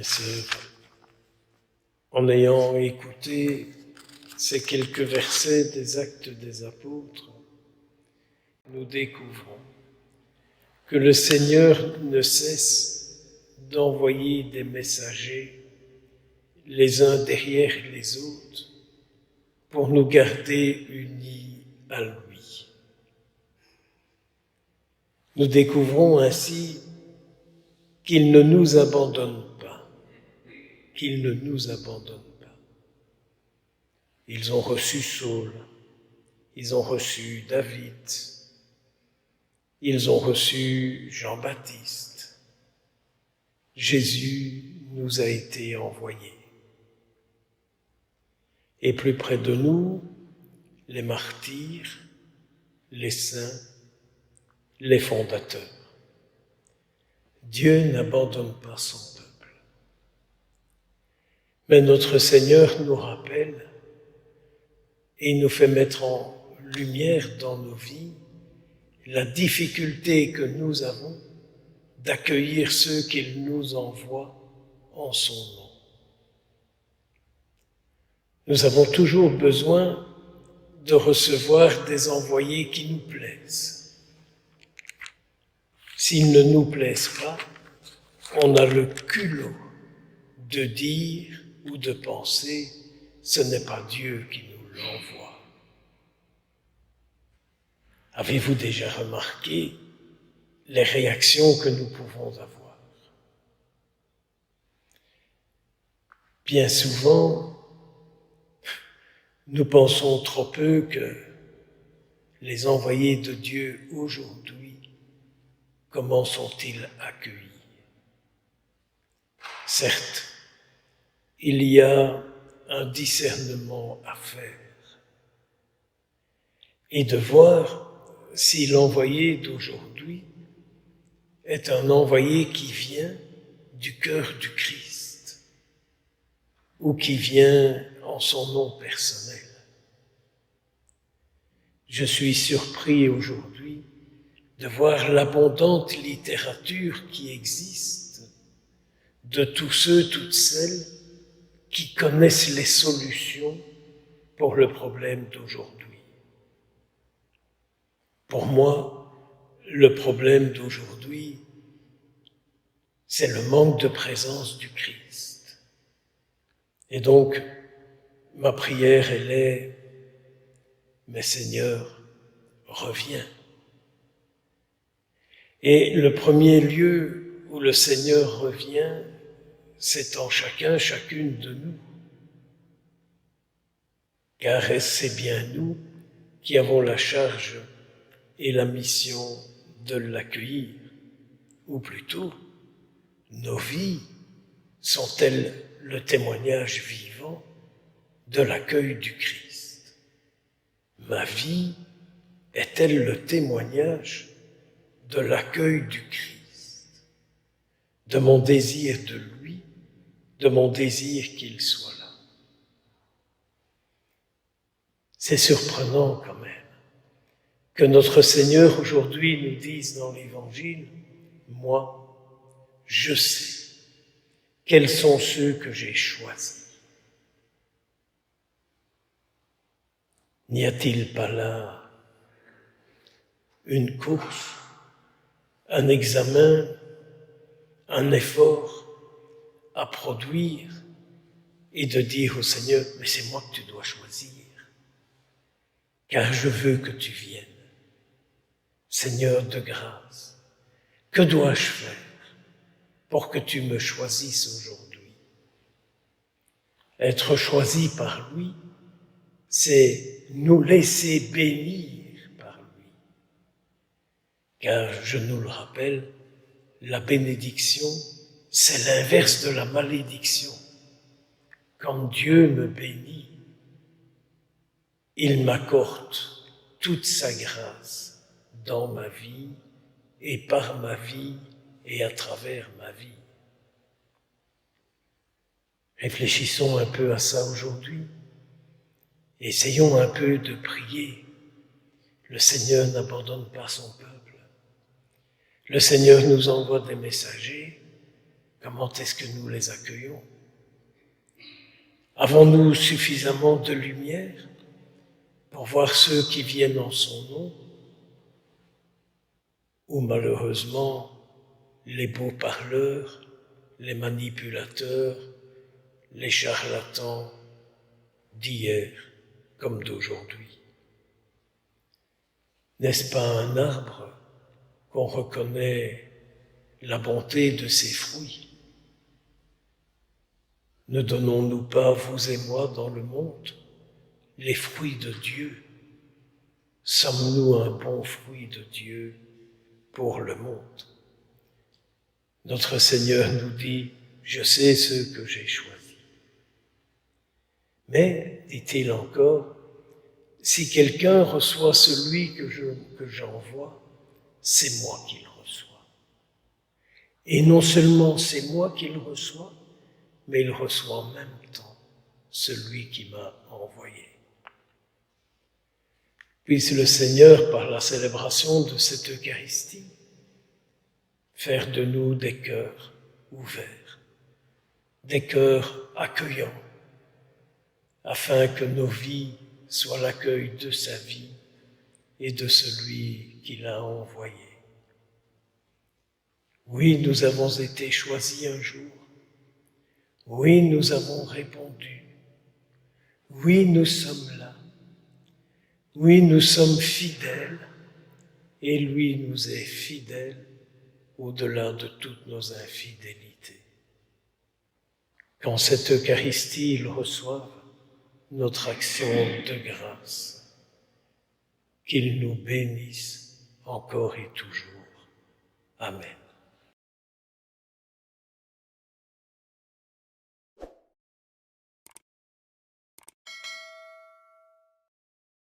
mes sœurs, en ayant écouté ces quelques versets des Actes des Apôtres, nous découvrons que le Seigneur ne cesse d'envoyer des messagers les uns derrière les autres pour nous garder unis à lui. Nous découvrons ainsi qu'il ne nous abandonne pas, qu'il ne nous abandonne pas. Ils ont reçu Saul, ils ont reçu David, ils ont reçu Jean-Baptiste. Jésus nous a été envoyé. Et plus près de nous, les martyrs, les saints, les fondateurs. Dieu n'abandonne pas son peuple. Mais notre Seigneur nous rappelle et nous fait mettre en lumière dans nos vies la difficulté que nous avons d'accueillir ceux qu'il nous envoie en son nom. Nous avons toujours besoin de recevoir des envoyés qui nous plaisent. S'ils ne nous plaisent pas, on a le culot de dire ou de penser « ce n'est pas Dieu qui nous l'envoie ». Avez-vous déjà remarqué les réactions que nous pouvons avoir? Bien souvent, nous pensons trop peu que les envoyés de Dieu aujourd'hui, comment sont-ils accueillis? Certes, il y a un discernement à faire et de voir si l'envoyé d'aujourd'hui est un envoyé qui vient du cœur du Christ ou qui vient en son nom personnel. Je suis surpris aujourd'hui de voir l'abondante littérature qui existe de tous ceux, toutes celles qui connaissent les solutions pour le problème d'aujourd'hui. Pour moi, le problème d'aujourd'hui, c'est le manque de présence du Christ. Et donc, ma prière, elle est, mais Seigneur, reviens. Et le premier lieu où le Seigneur revient, c'est en chacun, chacune de nous. Car c'est bien nous qui avons la charge et la mission de l'accueillir. Ou plutôt, nos vies sont-elles le témoignage vivant de l'accueil du Christ? Ma vie est-elle le témoignage de l'accueil du Christ, de mon désir de lui, de mon désir qu'il soit là? C'est surprenant quand même que notre Seigneur aujourd'hui nous dise dans l'Évangile, « Moi, je sais quels sont ceux que j'ai choisis. » N'y a-t-il pas là une course, un examen, un effort à produire et de dire au Seigneur, « Mais c'est moi que tu dois choisir, car je veux que tu viennes. » Seigneur de grâce, que dois-je faire pour que tu me choisisses aujourd'hui? Être choisi par lui, c'est nous laisser bénir par lui. Car, je nous le rappelle, la bénédiction, c'est l'inverse de la malédiction. Quand Dieu me bénit, il m'accorde toute sa grâce dans ma vie et par ma vie et à travers ma vie. Réfléchissons un peu à ça aujourd'hui. Essayons un peu de prier. Le Seigneur n'abandonne pas son peuple. Le Seigneur nous envoie des messagers comment est-ce que nous les accueillons? Avons-nous suffisamment de lumière pour voir ceux qui viennent en son nom? Ou malheureusement, les beaux parleurs, les manipulateurs, les charlatans d'hier comme d'aujourd'hui? N'est-ce pas un arbre qu'on reconnaît la bonté de ses fruits? Ne donnons-nous pas, vous et moi, dans le monde, les fruits de Dieu? Sommes-nous un bon fruit de Dieu pour le monde? Notre Seigneur nous dit, je sais ce que j'ai choisi. Mais, dit-il encore, si quelqu'un reçoit celui que j'envoie, c'est moi qu'il reçoit. Et non seulement c'est moi qu'il reçoit, mais il reçoit en même temps celui qui m'a envoyé. Puisse le Seigneur, par la célébration de cette Eucharistie, faire de nous des cœurs ouverts, des cœurs accueillants, afin que nos vies soient l'accueil de sa vie et de celui qui l'a envoyé. Oui, nous avons été choisis un jour. Oui, nous avons répondu. Oui, nous sommes là. Oui, nous sommes fidèles. Et lui nous est fidèle au-delà de toutes nos infidélités. Qu'en cette Eucharistie, il reçoive notre action de grâce. Qu'il nous bénisse encore et toujours. Amen.